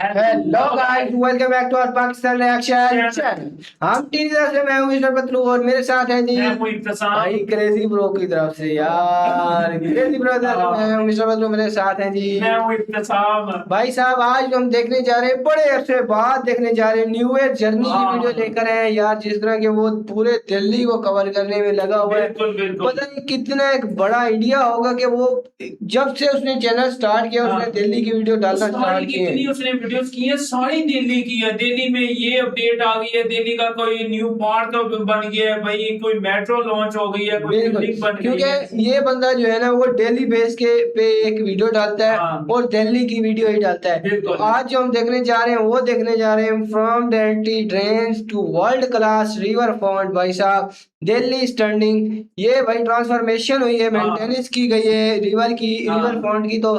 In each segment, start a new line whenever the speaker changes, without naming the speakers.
Hello guys, welcome back to our Pakistan reaction channel. हम team की तरफ से मैं हूं मिस्टर पतलू और मेरे साथ है जी भाई क्रेजी ब्रो की तरफ से यार क्रेजी ब्रो मैं हूं मिस्टर पतलू, मेरे साथ हैं जी
मैं हूं इब्तिसाम।
भाई साहब। आज हम देखने जा रहे हैं, बड़े अरसे बाद देखने जा रहे हैं, न्यू ईयर जर्नी की वीडियो लेकर आए हैं यार। जिस तरह के वो पूरे दिल्ली को कवर करने में लगा हुआ है, पता नहीं कितना एक बड़ा आइडिया होगा कि वो जब से उसने चैनल स्टार्ट किया उसने दिल्ली की वीडियो डालना स्टार्ट की है।
उसने वीडियोस की है, सारी दिल्ली की है। दिल्ली में ये अपडेट आ गई है, दिल्ली का कोई न्यू पार्क बन गया है भाई, कोई मेट्रो लॉन्च हो गई है, कोई बिल्डिंग बन गई है।
क्योंकि ये बंदा जो है ना वो डेली बेस के पे एक वीडियो डालता है और दिल्ली की वीडियो ही डालता है। तो आज जो हम देखने जा रहे हैं वो देखने जा रहे हैं from dirty drains to world class river front. भाई साहब दिल्ली स्टैंडिंग, ये भाई ट्रांसफॉर्मेशन हुई है, मेंटेनेंस की गई है रिवर की, रिवर फ्रंट की। तो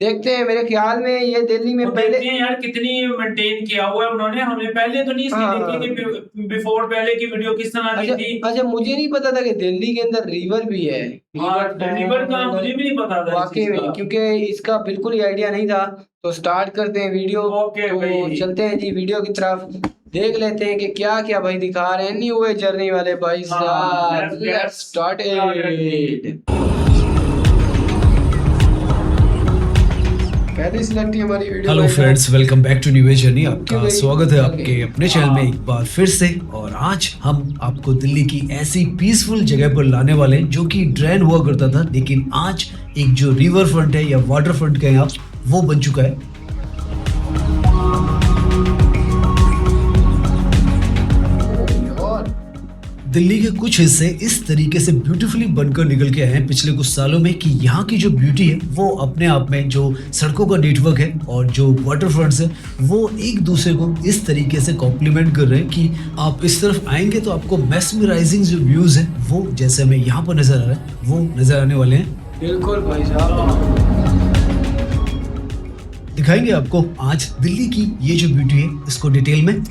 देखते हैं, मेरे ख्याल में ये दिल्ली में पहले
यार कितनी मेंटेन किया हुआ है उन्होंने। हमें पहले तो नहीं इसकी देखी कि बिफोर पहले की वीडियो किस तरह की थी।
अच्छा, मुझे नहीं पता था कि दिल्ली के अंदर रिवर भी है।
रिवर का मुझे भी नहीं पता था
वाकई में, क्योंकि इसका बिल्कुल ही आइडिया नहीं था। तो स्टार्ट करते हैं वीडियो। तो चलते हैं जी वीडियो की तरफ, देख लेते हैं कि क्या क्या भाई दिखा रहे हैं न्यू ईयर जर्नी वाले भाई साहब। Let's start it.
Hello friends, welcome back to new year journey. आपका स्वागत है आपके अपने चैनल में एक बार फिर से। और आज हम आपको दिल्ली की ऐसी पीसफुल जगह पर लाने वाले हैं जो कि ड्रेन हुआ करता था, लेकिन आज एक जो रिवर फ्रंट है या वाटर फ्रंट कहें आप, वो बन चुका है। दिल्ली के कुछ हिस्से इस तरीके से ब्यूटीफुली बनकर निकल के आए हैं पिछले कुछ सालों में कि यहाँ की जो ब्यूटी है वो अपने आप में, जो सड़कों का नेटवर्क है और जो वाटर फ्रंट्स है वो एक दूसरे को इस तरीके से कॉम्प्लीमेंट कर रहे हैं कि आप इस तरफ आएंगे तो आपको मेस्मराइजिंग जो व्यूज है वो जैसे हमें यहाँ पर नजर आ रहा है वो नजर आने वाले हैं।
बिल्कुल भाई साहब,
दिखाएंगे आपको आज दिल्ली की ये जो ब्यूटी है इसको डिटेल में।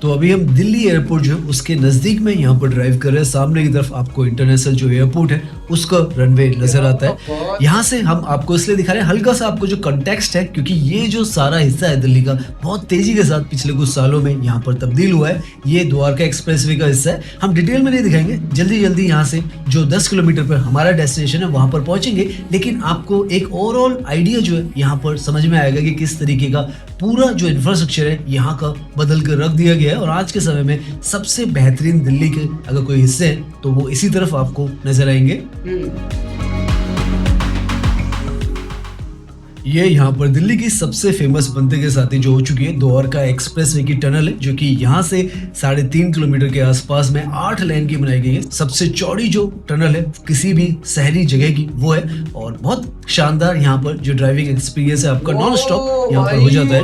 तो अभी हम दिल्ली एयरपोर्ट जो है उसके नजदीक में यहाँ पर ड्राइव कर रहे हैं। सामने की तरफ आपको इंटरनेशनल जो एयरपोर्ट है उसका रनवे नजर आता है। यहाँ से हम आपको इसलिए दिखा रहे हैं, हल्का सा आपको जो कंटेक्स्ट है, क्योंकि ये जो सारा हिस्सा है दिल्ली का बहुत तेजी के साथ पिछले कुछ सालों में यहाँ पर तब्दील हुआ है। ये द्वारका एक्सप्रेसवे का हिस्सा है। हम डिटेल में नहीं दिखाएंगे, जल्दी जल्दी यहाँ से जो 10 किलोमीटर पर हमारा डेस्टिनेशन है वहां पर पहुंचेंगे, लेकिन आपको एक ओवरऑल आइडिया जो है यहाँ पर समझ में आएगा कि किस तरीके का पूरा जो इंफ्रास्ट्रक्चर है यहाँ का बदल कर रख दिया गया है। और आज के समय में सबसे बेहतरीन दिल्ली के अगर कोई हिस्से हैं तो वो इसी तरफ आपको नजर आएंगे। ये यहाँ पर दिल्ली की सबसे फेमस बनते के साथ ही जो हो चुकी है द्वारका एक्सप्रेसवे की टनल है, जो कि यहाँ से 3.5 किलोमीटर के आसपास में 8 लेन की बनाई गई है। सबसे चौड़ी जो टनल है किसी भी शहरी जगह की वो है। और बहुत शानदार यहाँ पर जो ड्राइविंग एक्सपीरियंस है आपका नॉन स्टॉप यहाँ पर हो जाता है।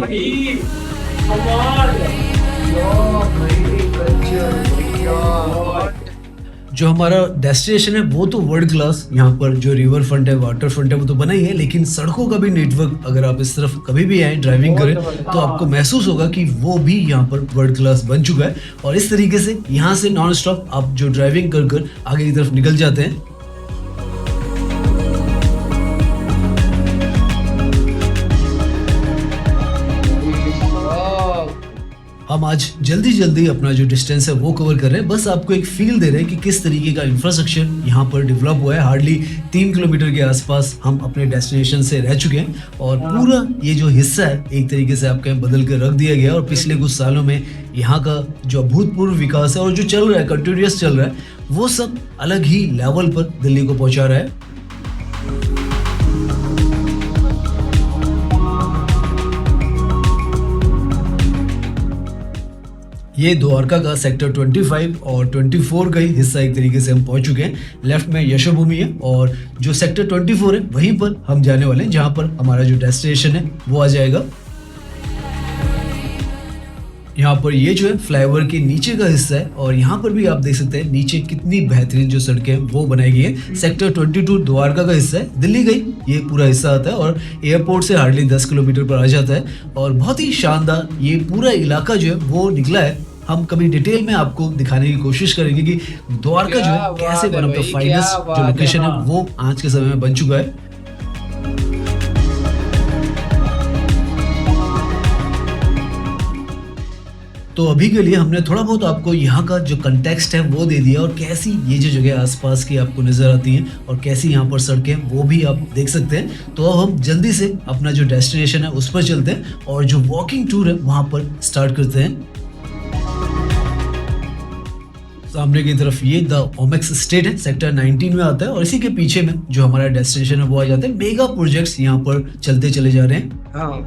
जो हमारा डेस्टिनेशन है वो तो वर्ल्ड क्लास, यहाँ पर जो रिवर फ्रंट है वाटर फ्रंट है वो तो बना ही है, लेकिन सड़कों का भी नेटवर्क अगर आप इस तरफ कभी भी आए ड्राइविंग करें तो आपको महसूस होगा कि वो भी यहाँ पर वर्ल्ड क्लास बन चुका है। और इस तरीके से यहाँ से नॉन स्टॉप आप जो ड्राइविंग कर कर आगे की तरफ निकल जाते हैं। हम आज जल्दी जल्दी अपना जो डिस्टेंस है वो कवर कर रहे हैं, बस आपको एक फील दे रहे हैं कि किस तरीके का इंफ्रास्ट्रक्चर यहाँ पर डेवलप हुआ है। हार्डली 3 किलोमीटर के आसपास हम अपने डेस्टिनेशन से रह चुके हैं और पूरा ये जो हिस्सा है एक तरीके से आपके बदल कर रख दिया गया। और पिछले कुछ सालों में यहाँ का जो अभूतपूर्व विकास है और जो चल रहा है कंटिन्यूअस चल रहा है वो सब अलग ही लेवल पर दिल्ली को पहुंचा रहा है। ये द्वारका का सेक्टर 25 और 24 का ही हिस्सा एक तरीके से हम पहुंच चुके हैं। लेफ्ट में यशोभूमि है और जो सेक्टर 24 है वहीं पर हम जाने वाले हैं, जहां पर हमारा जो डेस्टिनेशन है वो आ जाएगा। यहाँ पर ये जो है फ्लाईओवर के नीचे का हिस्सा है और यहाँ पर भी आप देख सकते हैं नीचे कितनी बेहतरीन जो सड़कें हैं वो बनाई गई है। सेक्टर 22 द्वारका का हिस्सा है, दिल्ली गई ये पूरा हिस्सा आता है और एयरपोर्ट से हार्डली 10 किलोमीटर पर आ जाता है। और बहुत ही शानदार ये पूरा इलाका जो है वो निकला है। हम कभी डिटेल में आपको दिखाने की कोशिश करेंगे कि द्वारका जो है कैसे वन ऑफ द फाइनेस्ट जो लोकेशन है वो आज के समय में बन चुका है। तो अभी के लिए हमने थोड़ा बहुत आपको यहाँ का जो कंटेक्स्ट है वो दे दिया, और कैसी ये जो जगह आसपास की आपको नज़र आती हैं और कैसी यहाँ पर सड़कें वो भी आप देख सकते हैं। तो अब हम जल्दी से अपना जो डेस्टिनेशन है उस पर चलते हैं और जो वॉकिंग टूर है वहाँ पर स्टार्ट करते हैं। सामने की तरफ ये द ओमेक्स स्टेट है, सेक्टर 19 में आता है, और इसी के पीछे में जो हमारा डेस्टिनेशन है वो आ जाता है। मेगा प्रोजेक्ट्स यहाँ पर चलते चले जा रहे हैं।
हाँ,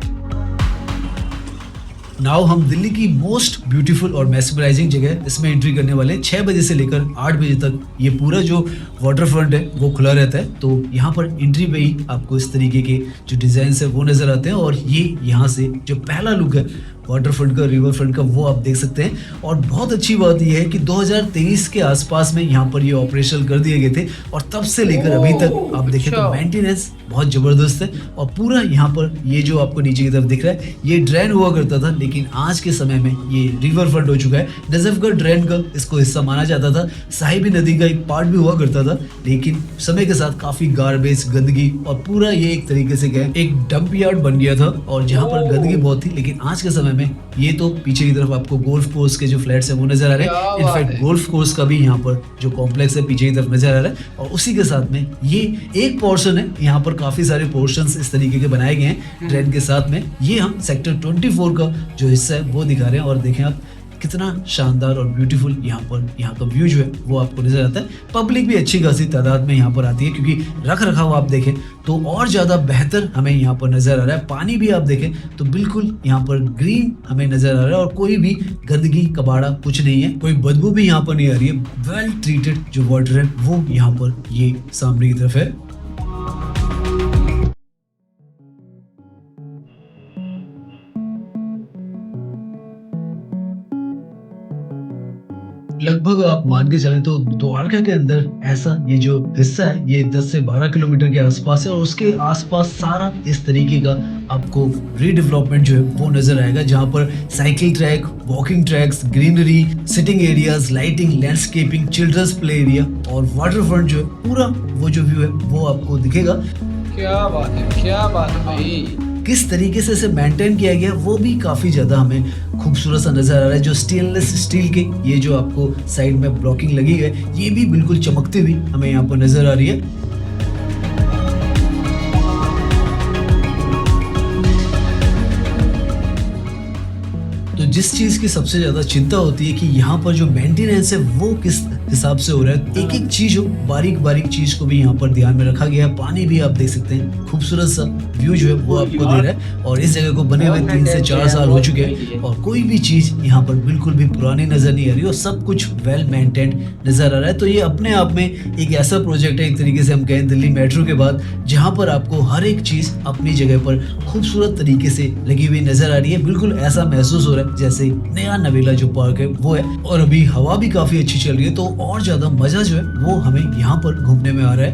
नाउ हम दिल्ली की मोस्ट ब्यूटीफुल और मैस्मराइजिंग जगह इसमें एंट्री करने वाले हैं। 6 बजे से लेकर 8 बजे तक ये पूरा जो वाटर फ्रंट है वो खुला रहता है। तो यहाँ पर एंट्री पे ही आपको इस तरीके के जो डिजाइन है वो नजर आते हैं, और ये यहाँ से जो पहला लुक है वाटर फ्रंट का, रिवर फ्रंट का, वो आप देख सकते हैं। और बहुत अच्छी बात यह है कि 2023 के आसपास में यहाँ पर ये ऑपरेशनल कर दिए गए थे, और तब से लेकर अभी तक आप देखें तो मेंटेनेंस बहुत जबरदस्त है। और पूरा यहाँ पर ये जो आपको नीचे की तरफ दिख रहा है ये ड्रेन हुआ करता था, लेकिन आज के समय में ये रिवर फ्रंट हो चुका है। नजफगढ़ ड्रेन का इसको हिस्सा माना जाता था, साहिबी नदी का एक पार्ट भी हुआ करता था, लेकिन समय के साथ काफी गार्बेज, गंदगी, और पूरा ये एक तरीके से गए एक डंप यार्ड बन गया था, और जहाँ पर गंदगी बहुत थी। लेकिन आज के समय में ये तो पीछे की तरफ आपको गोल्फ कोर्स के जो फ्लैट्स है वो नजर आ रहे हैं। इनफैक्ट गोल्फ कोर्स का भी यहाँ पर जो कॉम्प्लेक्स है पीछे की तरफ नजर आ रहा है, और उसी के साथ में ये एक पोर्शन है। यहाँ पर काफी सारे पोर्शंस इस तरीके के बनाए गए हैं ट्रेन के साथ में। ये हम सेक्टर 24 का जो हिस्सा है वो दिखा रहे हैं, और देखें आप कितना शानदार और ब्यूटीफुल यहाँ का व्यू जो है वो आपको नजर आता है। पब्लिक भी अच्छी खासी तादाद में यहाँ पर आती है, क्योंकि रख रखाव आप देखें तो और ज्यादा बेहतर हमें यहाँ पर नजर आ रहा है। पानी भी आप देखें तो बिल्कुल यहाँ पर ग्रीन हमें नजर आ रहा है, और कोई भी गंदगी कबाड़ा कुछ नहीं है, कोई बदबू भी यहाँ पर नहीं आ रही है। वेल ट्रीटेड जो वाटर है वो यहाँ पर ये सामने की तरफ है। लगभग आप मान के चलें तो द्वारका के अंदर ऐसा ये जो हिस्सा है ये 10 से 12 किलोमीटर के आसपास है, और उसके आसपास सारा इस तरीके का आपको रीडेवलपमेंट जो है वो नजर आएगा, जहाँ पर cycle track, walking tracks, greenery, sitting areas, lighting, landscaping, children's play area और वाटर फ्रंट जो है पूरा वो जो व्यू है वो आपको दिखेगा।
क्या बात है, क्या बात है भाई।
किस तरीके से इसे मेंटेन किया गया वो भी काफी ज्यादा हमें खूबसूरत सा नजर आ रहा है। जो स्टेनलेस स्टील के ये जो आपको साइड में ब्लॉकिंग लगी है ये भी बिल्कुल चमकती हुई हमें यहाँ पर नजर आ रही है। तो जिस चीज की सबसे ज्यादा चिंता होती है कि यहाँ पर जो मेंटेनेंस है वो किस हिसाब से हो रहा है, एक एक चीज हो, बारीक बारीक चीज को भी यहाँ पर ध्यान में रखा गया है। पानी भी आप देख सकते हैं, खूबसूरत सा व्यू जो है वो आपको दे रहा है, और इस जगह को बने हुए 3 से 4 साल हो चुके हैं, और कोई भी चीज यहाँ पर बिल्कुल भी पुरानी नजर नहीं आ रही, और सब कुछ वेल मेंटेन्ड नजर आ रहा है। तो ये अपने आप में एक ऐसा प्रोजेक्ट है, एक तरीके से हम कहें दिल्ली मेट्रो के बाद, जहाँ पर आपको हर एक चीज अपनी जगह पर खूबसूरत तरीके से लगी हुई नजर आ रही है। बिल्कुल ऐसा महसूस हो रहा है जैसे नया नवेला जो पार्क है वो है, और अभी हवा भी काफी अच्छी चल रही है, तो और ज्यादा मजा जो है वो हमें यहाँ पर घूमने में आ रहा है।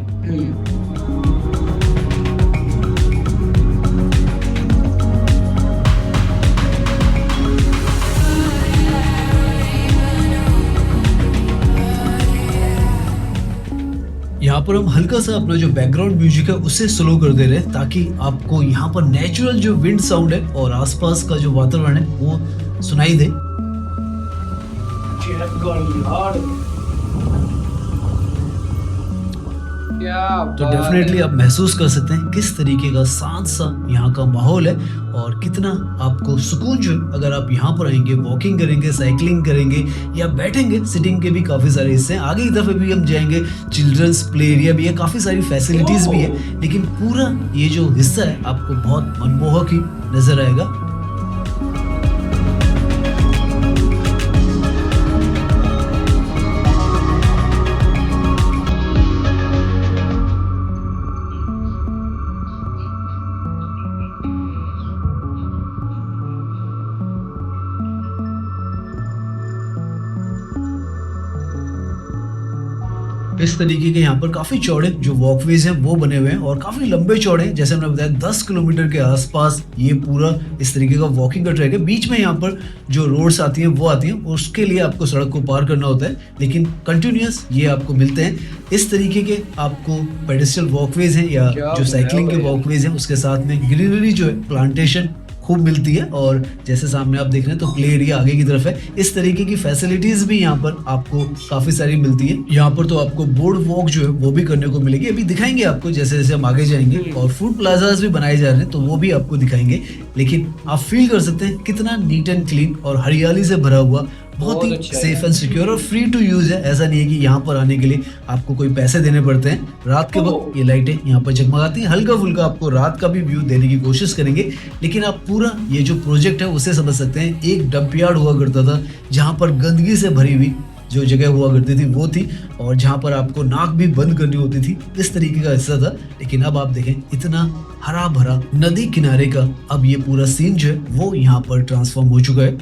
यहाँ पर हम हल्का सा अपना जो बैकग्राउंड म्यूजिक है उसे स्लो कर दे रहे हैं, ताकि आपको यहाँ पर नेचुरल जो विंड साउंड है और आसपास का जो वातावरण है वो सुनाई दे। तो डेफिनेटली आप महसूस कर सकते हैं किस तरीके का शांत सा यहाँ का माहौल है, और कितना आपको सुकून जो है अगर आप यहाँ पर आएंगे, वॉकिंग करेंगे, साइकिलिंग करेंगे या बैठेंगे। सिटिंग के भी काफी सारे हिस्से हैं, आगे की तरफ भी हम जाएंगे, चिल्ड्रंस प्ले एरिया भी है, काफी सारी फैसिलिटीज भी है, लेकिन पूरा ये जो हिस्सा है आपको बहुत मनमोहक ही नजर आएगा। इस तरीके के यहाँ पर काफी चौड़े जो वॉकवेज हैं वो बने हुए हैं, और काफी लंबे चौड़े, जैसे हमने बताया 10 किलोमीटर के आसपास ये पूरा इस तरीके का वॉकिंग का ट्रैक है। बीच में यहाँ पर जो रोड्स आती हैं वो आती हैं, उसके लिए आपको सड़क को पार करना होता है, लेकिन कंटिन्यूअस ये आपको मिलते हैं। इस तरीके के आपको पेडेस्ट्रियल वॉकवेज हैं या जो साइकिलिंग के वॉकवेज हैं, उसके साथ में ग्रीनरी जो है, प्लांटेशन खूब मिलती है। और जैसे सामने आप देख रहे हैं तो प्ले एरिया आगे की तरफ है। इस तरीके की फैसिलिटीज भी यहाँ पर आपको काफी सारी मिलती है। यहाँ पर तो आपको बोर्ड वॉक जो है वो भी करने को मिलेगी, अभी दिखाएंगे आपको जैसे जैसे हम आगे जाएंगे। और फूड प्लाजाज भी बनाए जा रहे हैं तो वो भी आपको दिखाएंगे। लेकिन आप फील कर सकते हैं कितना नीट एंड क्लीन और हरियाली से भरा हुआ, बहुत ही
अच्छा है।
सेफ एंड सिक्योर और फ्री टू यूज है। ऐसा नहीं है कि यहाँ पर आने के लिए आपको कोई पैसे देने पड़ते हैं। रात के वक्त ये लाइटें यहाँ पर जगमगाती हैं, हल्का फुल्का आपको रात का भी व्यू देने की कोशिश करेंगे। लेकिन आप पूरा ये जो प्रोजेक्ट है उसे समझ सकते हैं। एक डंपयार्ड हुआ करता था जहाँ पर गंदगी से भरी हुई जो जगह हुआ करती थी वो थी, और जहाँ पर आपको नाक भी बंद करनी होती थी, इस तरीके का हिस्सा था। लेकिन अब आप देखें इतना हरा भरा नदी किनारे का अब ये पूरा सीन जो है वो यहाँ पर ट्रांसफॉर्म हो चुका है।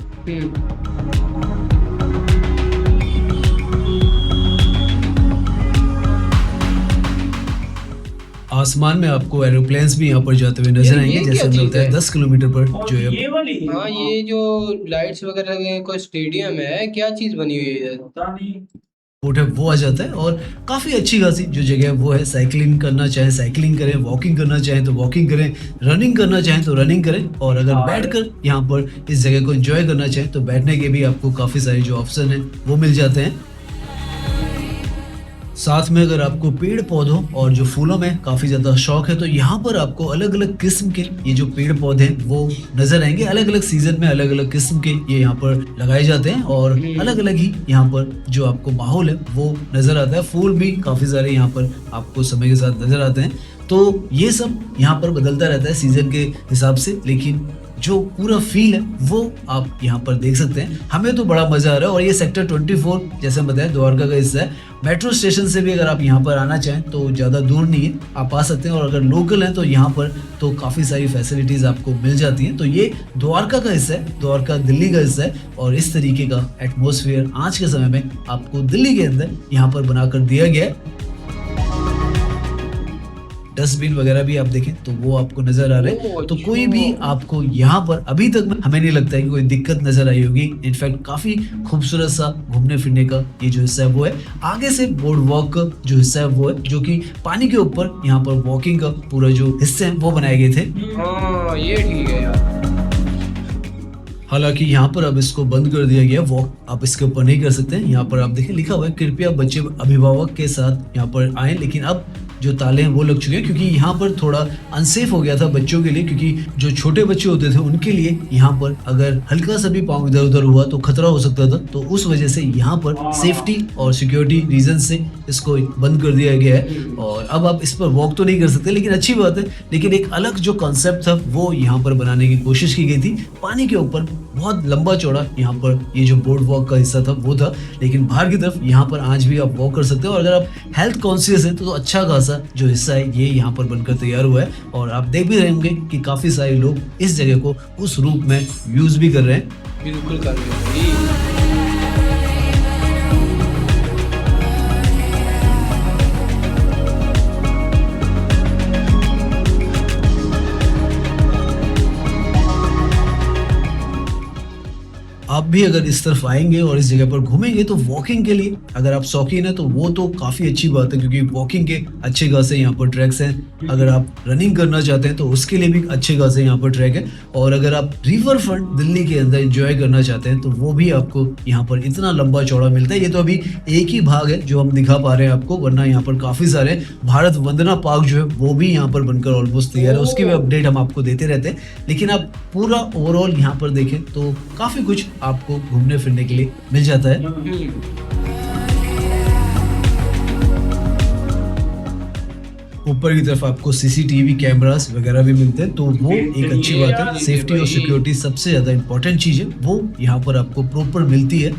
आसमान में आपको एरोप्लेन्स भी यहाँ पर जाते हुए नजर
ये
आएंगे,
क्या
जैसे हमें
चीज़
होता है
है?
10 किलोमीटर पर
और
जो है
ये वाली
हाँ, ये जो लाइट्स वगैरह लगे हैं, कोई स्टेडियम है, क्या चीज बनी हुई है इधर?
पता नहीं।
बोट है वो आ जाता है। और काफी अच्छी खासी जो जगह है वो है, साइकिलिंग करना चाहे साइकिलिंग करें, वॉकिंग करना चाहें तो वॉकिंग करें, रनिंग करना चाहें तो रनिंग करें, और अगर बैठकर यहाँ पर इस जगह को एंजॉय करना चाहें तो बैठने के भी आपको काफी सारे जो ऑप्शन है वो मिल जाते हैं। साथ में अगर आपको पेड़ पौधों और जो फूलों में काफी ज्यादा शौक है तो यहाँ पर आपको अलग अलग किस्म के ये जो पेड़ पौधे हैं वो नजर आएंगे। अलग अलग सीजन में अलग अलग किस्म के ये यहाँ पर लगाए जाते हैं, और अलग अलग ही यहाँ पर जो आपको माहौल है वो नजर आता है। फूल भी काफी सारे यहाँ पर आपको समय के साथ नजर आते हैं। तो ये सब यहाँ पर बदलता रहता है सीजन के हिसाब से, लेकिन जो पूरा फील है वो आप यहाँ पर देख सकते हैं। हमें तो बड़ा मजा आ रहा है। और ये सेक्टर 24 जैसे बताया द्वारका का हिस्सा है। मेट्रो स्टेशन से भी अगर आप यहाँ पर आना चाहें तो ज़्यादा दूर नहीं है, आप आ सकते हैं। और अगर लोकल हैं तो यहाँ पर तो काफ़ी सारी फैसिलिटीज़ आपको मिल जाती हैं। तो ये द्वारका का हिस्सा है, द्वारका दिल्ली का हिस्सा है। और इस तरीके का एटमॉस्फेयर आज के समय में आपको दिल्ली के अंदर यहाँ पर बनाकर दिया गया है। डस्टबिन वगैरह भी आप देखें तो वो आपको नजर आ रहे हैं। तो कोई भी आपको यहाँ पर अभी तक हमें नहीं लगता है कि कोई दिक्कत नजर आई होगी। इनफैक्ट काफी खूबसूरत सा घूमने फिरने का ये जो हिस्सा है वो है। आगे से बोर्ड वॉक का जो हिस्सा है वो है, जो कि पानी के ऊपर यहाँ पर वॉकिंग का पूरा जो हिस्से हैं वो बनाए गए थे।
हाँ, ये ठीक है यार।
हालांकि यहाँ पर अब इसको बंद कर दिया गया, वॉक आप इसके ऊपर नहीं कर सकते हैं। यहाँ पर आप देखें लिखा हुआ है कृपया बच्चे अभिभावक के साथ यहाँ पर आए। लेकिन अब जो ताले हैं वो लग चुके हैं, क्योंकि यहाँ पर थोड़ा अनसेफ हो गया था बच्चों के लिए, क्योंकि जो छोटे बच्चे होते थे उनके लिए यहाँ पर अगर हल्का सा भी पाँव इधर उधर हुआ तो खतरा हो सकता था। तो उस वजह से यहाँ पर सेफ्टी और सिक्योरिटी रीजन से इसको बंद कर दिया गया है। और अब आप इस पर वॉक तो नहीं कर सकते, लेकिन अच्छी बात है। लेकिन एक अलग जो कॉन्सेप्ट था वो यहाँ पर बनाने की कोशिश की गई थी। पानी के ऊपर बहुत लंबा चौड़ा यहाँ पर ये जो बोर्ड वॉक का हिस्सा था वो था, लेकिन बाहर की तरफ यहाँ पर आज भी आप वॉक कर सकते हो। और अगर आप हेल्थ कॉन्शियस हैं तो अच्छा खासा जो हिस्सा है ये यहाँ पर बनकर तैयार हुआ है। और आप देख भी रहे होंगे कि काफी सारे लोग इस जगह को उस रूप में यूज भी कर रहे हैं।
बिल्कुल कर रहे हैं।
आप भी अगर इस तरफ आएंगे और इस जगह पर घूमेंगे तो वॉकिंग के लिए अगर आप शौकीन है तो वो तो काफी अच्छी बात है, क्योंकि वॉकिंग के अच्छे खासे यहाँ पर ट्रैक्स हैं। अगर आप रनिंग करना चाहते हैं तो उसके लिए भी अच्छे खासे यहाँ पर ट्रैक है। और अगर आप रिवर फ्रंट दिल्ली के अंदर एंजॉय करना चाहते हैं तो वो भी आपको यहाँ पर इतना लंबा चौड़ा मिलता है। ये तो अभी एक ही भाग है जो हम दिखा पा रहे हैं आपको, वरना यहाँ पर काफी सारे भारत वंदना पार्क जो है वो भी यहाँ पर बनकर ऑलमोस्ट तैयार है। उसकी भी अपडेट हम आपको देते रहते हैं। लेकिन आप पूरा ओवरऑल यहाँ पर देखें तो काफी कुछ आपको घूमने फिरने के लिए मिल जाता है। ऊपर की तरफ आपको सीसीटीवी कैमरास वगैरह भी मिलते हैं, तो वो एक अच्छी बात है। सेफ्टी और सिक्योरिटी सबसे ज्यादा इंपॉर्टेंट चीज है, वो यहाँ पर आपको प्रॉपर मिलती है।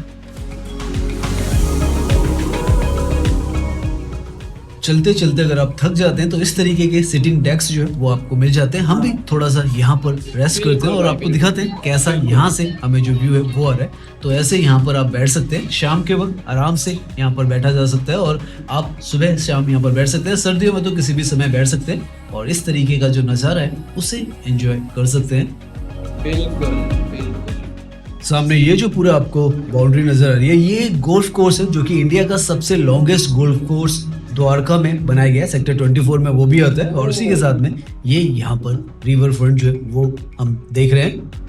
चलते चलते अगर आप थक जाते हैं तो इस तरीके के सिटिंग डेस्क जो है वो आपको मिल जाते हैं। हम भी थोड़ा सा यहाँ पर रेस्ट करते हैं और आपको दिखाते हैं कैसा यहाँ से हमें जो व्यू है वो आ रहा है। तो ऐसे यहाँ पर आप बैठ सकते हैं, शाम के वक्त आराम से यहाँ पर बैठा जा सकता है। और आप सुबह शाम यहाँ पर बैठ सकते हैं, सर्दियों में तो किसी भी समय बैठ सकते हैं और इस तरीके का जो नज़ारा है उसे एंजॉय कर सकते हैं।
बिल्कुल।
सामने ये जो पूरा आपको बाउंड्री नजर आ रही है, ये गोल्फ कोर्स है जो कि इंडिया का सबसे लॉन्गेस्ट गोल्फ कोर्स द्वारका में बनाया गया है, सेक्टर 24 में वो भी आता है। और उसी के साथ में ये यहाँ पर रिवर फ्रंट जो है वो हम देख रहे हैं।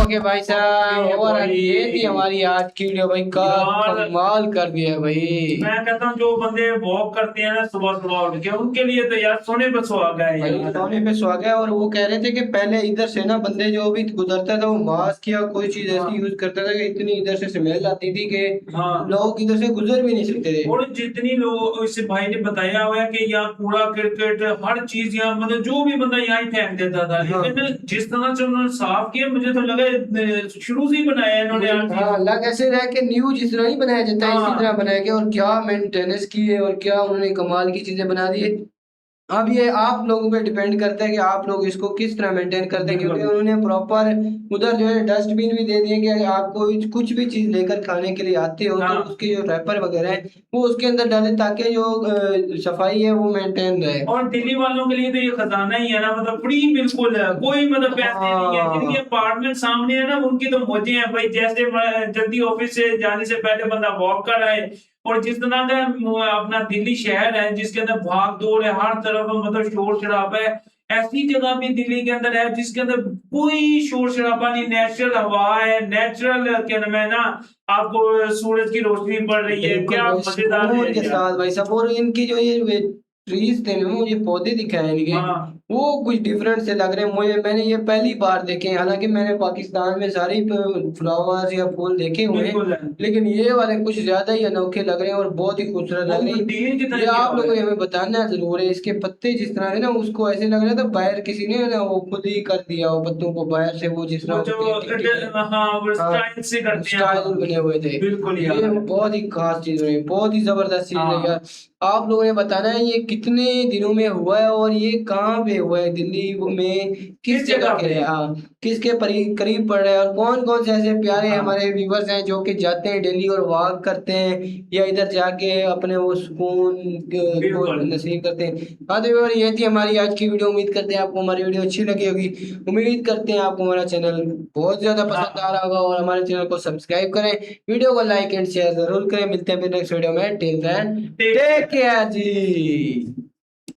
ओके भाई साहब,
ओके
और
भाई।
ये थी हमारी आज की वीडियो भाई का
यार,
कमाल कर दिया भाई।
मैं कहता हूँ जो बंदे वॉक करते हैं ना सुबह सुबह उठ के, उनके लिए तो यार सोने पे सुहागा है
भाई
यार।
सोने पे सुहागा है। और वो कह रहे थे कि पहले इधर से ना बंदे जो भी गुजरता था वो मास्क या कोई चीज ऐसी यूज करता था कि इतनी इधर से स्मेल आती थी कि
हाँ।
लोग इधर से गुजर भी नहीं सकते थे।
और जितनी लोग, इस भाई ने बताया हुआ है कि यहाँ कूड़ा क्रिकेट हर चीज यहाँ मतलब जो भी बंदा यहाँ ही फेंक देता था,
हाँ।
लेकिन जिस तरह से उन्होंने साफ किया मुझे तो लगा शुरू से ही बनाया है इन्होंने हर
हाँ,
चीज।
लग ऐसे रहा कि न्यू जिस तरह नहीं बनाया जाता है
हाँ।
इसी तरह बनाया गया। और क्या मेंटेनेंस की है और क्या उन्होंने कमाल की चीजें बना दी है। अब ये आप लोगों पे डिपेंड करता है कि आप लोग इसको किस तरह मेंटेन करते हैं, क्योंकि
बिल्कुल।
उन्होंने प्रॉपर उधर जो है डस्टबिन भी दे दिए कि आपको कुछ भी चीज लेकर खाने के लिए आते हो तो
हाँ।
उसके जो रैपर वगैरह है वो उसके अंदर डालें ताकि जो सफाई है वो मेंटेन रहे।
और दिल्ली वालों के लिए तो ये खजाना ही है ना, मतलब फ्री बिल्कुल है, कोई मतलब पैसे नहीं है। जिनके अपार्टमेंट सामने है ना उनकी तो मौजें हैं भाई, जैसे जल्दी ऑफिस से जाने से पहले बंदा वॉक कर आए। और जिस तरह का अपना दिल्ली शहर है जिसके अंदर भाग दौड़ है हर तरफ, मतलब शोर शराबा है, ऐसी जगह भी दिल्ली के अंदर है जिसके अंदर कोई शोर शराबा नहीं, नेचुरल हवा है, नेचुरल क्या नाम है ना, आपको सूरज की रोशनी पड़ रही है,
बिल्कुल
क्या
भाई,
मजेदार
सुकून
है
के
यार।
साथ भाई साहब। और इनकी जो ये ट्रीज थे ना, मुझे पौधे दिखाए इनके,
हाँ।
वो कुछ डिफरेंट से लग रहे हैं मुझे। मैंने ये पहली बार देखे हैं, हालांकि मैंने पाकिस्तान में सारे फ्लावर्स या फूल देखे हुए हैं,
बिल्कुल है।
लेकिन ये वाले कुछ ज्यादा ही अनोखे लग रहे हैं और बहुत ही खूबसूरत लग रहे हैं।
ग्रीन की तरह
ये
किया
आप
हुआ
लोगों
है।
ने हमें बताना जरूर है। इसके पत्ते जिस तरह है ना, उसको ऐसे लग रहा था बाहर किसी ने ना वो खुद ही कर दिया हो पत्तों को बाहर से, वो जिस तरह
वो जो
होते हैं टिक-टिक।
हाँ वो
हाँ,
स्टाइल से करते हैं।
स्टाइल बने हुए थे।
बिल्कुल
ये
यार।
बहुत ही खास चीज रही, बहुत ही जबरदस्त चीज है
हाँ।
यार। आप लोगों ने बताना है ये कितने दिनों में हुआ है और ये कहाँ पे हुआ है, दिल्ली में किस
किस
जगह
जगह
के
पे?
है, हाँ, किसके करीब पड़ रहा है। और कौन कौन से ऐसे प्यारे
हाँ।
हमारे व्यूवर्स हैं जो कि जाते हैं दिल्ली और वॉक करते हैं या इधर जाके अपने वो सुकून को
बिल्कुल।
नसीब करते हैं। हाँ तो व्यूअर, ये थी हमारी आज की वीडियो। उम्मीद करते हैं आपको हमारी वीडियो अच्छी लगी होगी। उम्मीद करते हैं आपको हमारा चैनल बहुत ज्यादा पसंद आ रहा होगा और हमारे चैनल को सब्सक्राइब करें, वीडियो को लाइक एंड शेयर जरूर करें। मिलते हैं फिर नेक्स्ट वीडियो में। टिल देन टेक केयर जी।